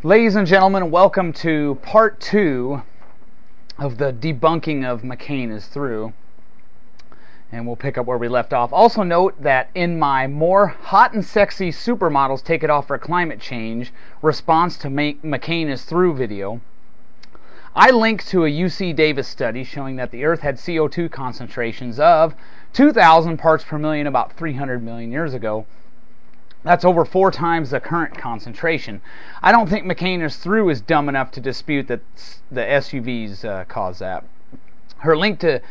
Ladies and gentlemen, welcome to part 2 of the debunking of mccainisthrough, and we'll pick up where we left off. Also note that in my more hot and sexy supermodels take it off for climate change response to mccainisthrough video, I linked to a UC Davis study showing that the Earth had CO2 concentrations of 2,000 parts per million about 300 million years ago. That's over 4 times the current concentration. I don't think mccainisthrough is dumb enough to dispute that the SUVs cause that. Her link to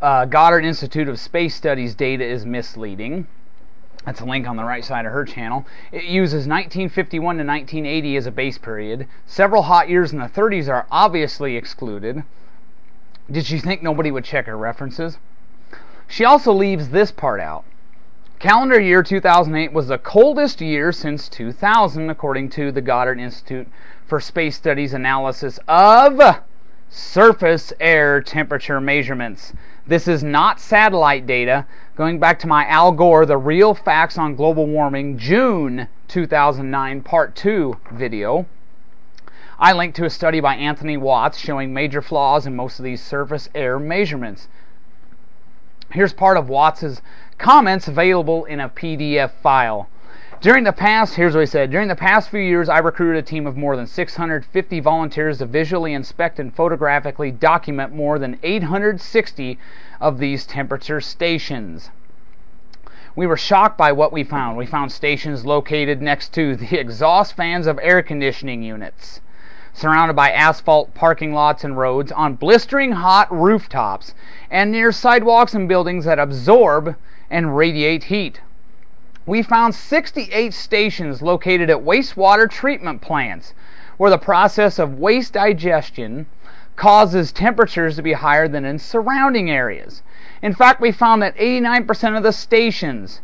Goddard Institute of Space Studies data is misleading. That's a link on the right side of her channel. It uses 1951 to 1980 as a base period. Several hot years in the 30s are obviously excluded. Did she think nobody would check her references? She also leaves this part out. Calendar year 2008 was the coldest year since 2000, according to the Goddard Institute for Space Studies analysis of surface air temperature measurements. This is not satellite data. Going back to my Al Gore, The Real Facts on Global Warming, June 2009, Part 2 video. I linked to a study by Anthony Watts showing major flaws in most of these surface air measurements. Here's part of Watts' comments available in a PDF file. Here's what he said. During the past few years, I recruited a team of more than 650 volunteers to visually inspect and photographically document more than 860 of these temperature stations. We were shocked by what we found. We found stations located next to the exhaust fans of air conditioning units, surrounded by asphalt parking lots and roads, on blistering hot rooftops, and near sidewalks and buildings that absorb and radiate heat. We found 68 stations located at wastewater treatment plants, where the process of waste digestion causes temperatures to be higher than in surrounding areas. In fact, we found that 89% of the stations,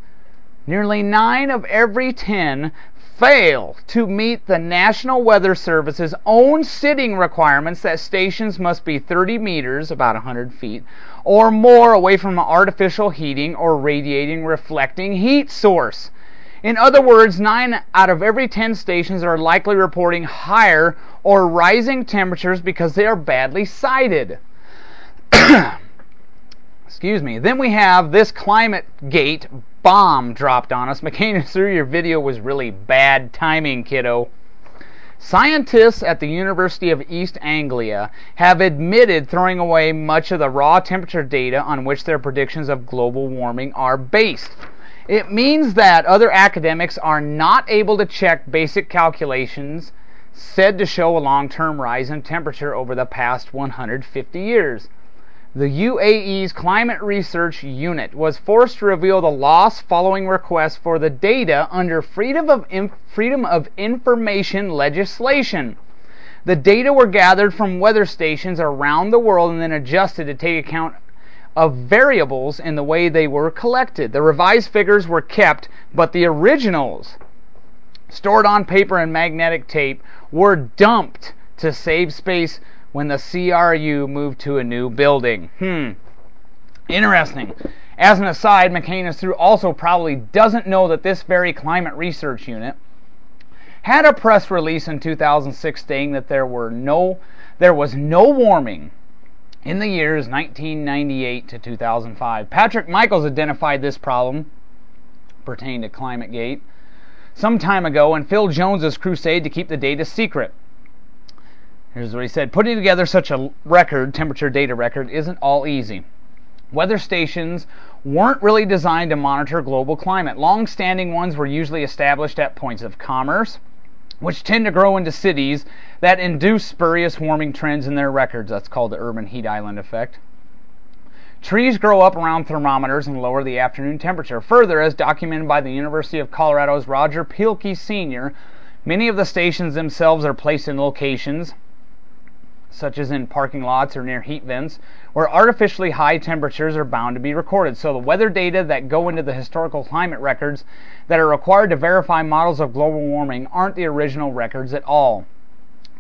nearly 9 of every 10, fail to meet the National Weather Service's own sitting requirements that stations must be 30 meters, about 100 feet, or more away from an artificial heating or radiating reflecting heat source. In other words, 9 out of every 10 stations are likely reporting higher or rising temperatures because they are badly sited. Excuse me. Then we have this climate gate bomb dropped on us. mccainisthrough, your video was really bad timing, kiddo. Scientists at the University of East Anglia have admitted throwing away much of the raw temperature data on which their predictions of global warming are based. It means that other academics are not able to check basic calculations said to show a long-term rise in temperature over the past 150 years. The UAE's Climate Research Unit was forced to reveal the loss following requests for the data under Freedom of Information legislation. The data were gathered from weather stations around the world and then adjusted to take account of variables in the way they were collected. The revised figures were kept, but the originals, stored on paper and magnetic tape, were dumped to save space when the CRU moved to a new building. Interesting. As an aside, mccainisthrough also probably doesn't know that this very climate research unit had a press release in 2006 stating that there was no warming in the years 1998 to 2005. Patrick Michaels identified this problem pertaining to ClimateGate some time ago and Phil Jones's crusade to keep the data secret. Here's what he said. Putting together such a record, temperature data record, isn't all easy. Weather stations weren't really designed to monitor global climate. Long-standing ones were usually established at points of commerce, which tend to grow into cities that induce spurious warming trends in their records. That's called the urban heat island effect. Trees grow up around thermometers and lower the afternoon temperature. Further, as documented by the University of Colorado's Roger Pielke Sr., many of the stations themselves are placed in locations such as in parking lots or near heat vents, where artificially high temperatures are bound to be recorded. So the weather data that go into the historical climate records that are required to verify models of global warming aren't the original records at all.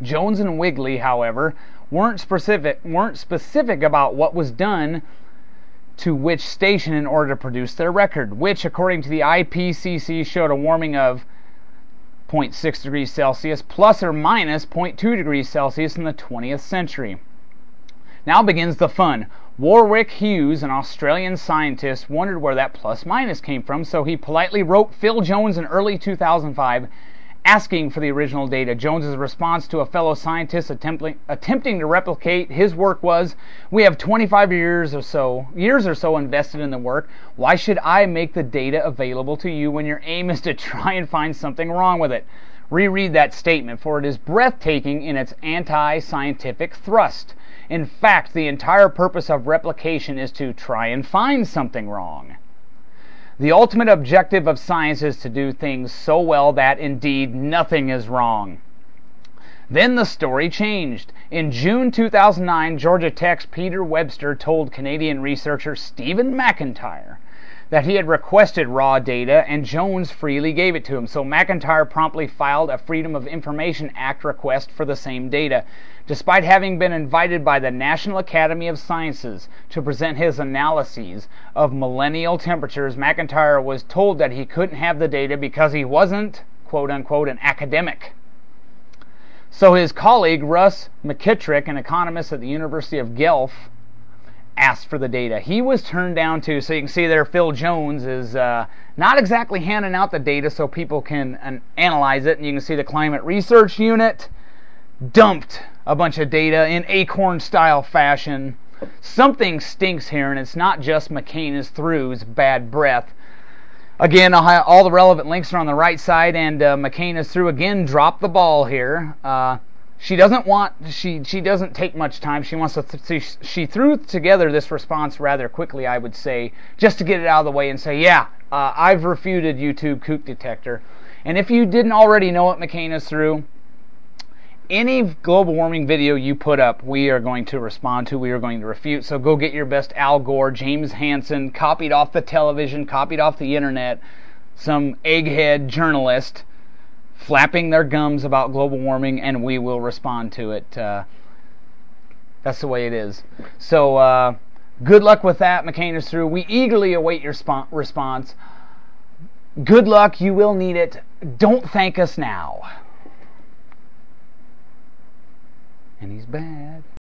Jones and Wigley, however, weren't specific about what was done to which station in order to produce their record, which, according to the IPCC, showed a warming of 0.6 degrees Celsius plus or minus 0.2 degrees Celsius in the 20th century. Now begins the fun. Warwick Hughes, an Australian scientist, wondered where that plus minus came from, so he politely wrote Phil Jones in early 2005 asking for the original data. Jones's response to a fellow scientist attempting to replicate his work was, "We have 25 years or so invested in the work. Why should I make the data available to you when your aim is to try and find something wrong with it?" Reread that statement, for it is breathtaking in its anti-scientific thrust. In fact, the entire purpose of replication is to try and find something wrong. The ultimate objective of science is to do things so well that, indeed, nothing is wrong. Then the story changed. In June 2009, Georgia Tech's Peter Webster told Canadian researcher Stephen McIntyre that he had requested raw data and Jones freely gave it to him. So McIntyre promptly filed a Freedom of Information Act request for the same data. Despite having been invited by the National Academy of Sciences to present his analyses of millennial temperatures, McIntyre was told that he couldn't have the data because he wasn't, quote unquote, an academic. So his colleague Russ McKittrick, an economist at the University of Guelph, asked for the data. He was turned down too, so you can see there Phil Jones is not exactly handing out the data so people can analyze it, and you can see the Climate Research Unit dumped a bunch of data in acorn-style fashion. Something stinks here, and it's not just mccainisthrough's bad breath. Again, all the relevant links are on the right side, and mccainisthrough again dropped the ball here. She doesn't take much time. She threw together this response rather quickly, I would say, just to get it out of the way and say, yeah, I've refuted YouTube kook detector. And if you didn't already know it, mccainisthrough, any global warming video you put up, we are going to respond to, we are going to refute. So go get your best Al Gore, James Hansen, copied off the television, copied off the internet, some egghead journalist flapping their gums about global warming, and we will respond to it. That's the way it is. So good luck with that, mccainisthrough. We eagerly await your response. Good luck. You will need it. Don't thank us now. And he's bad.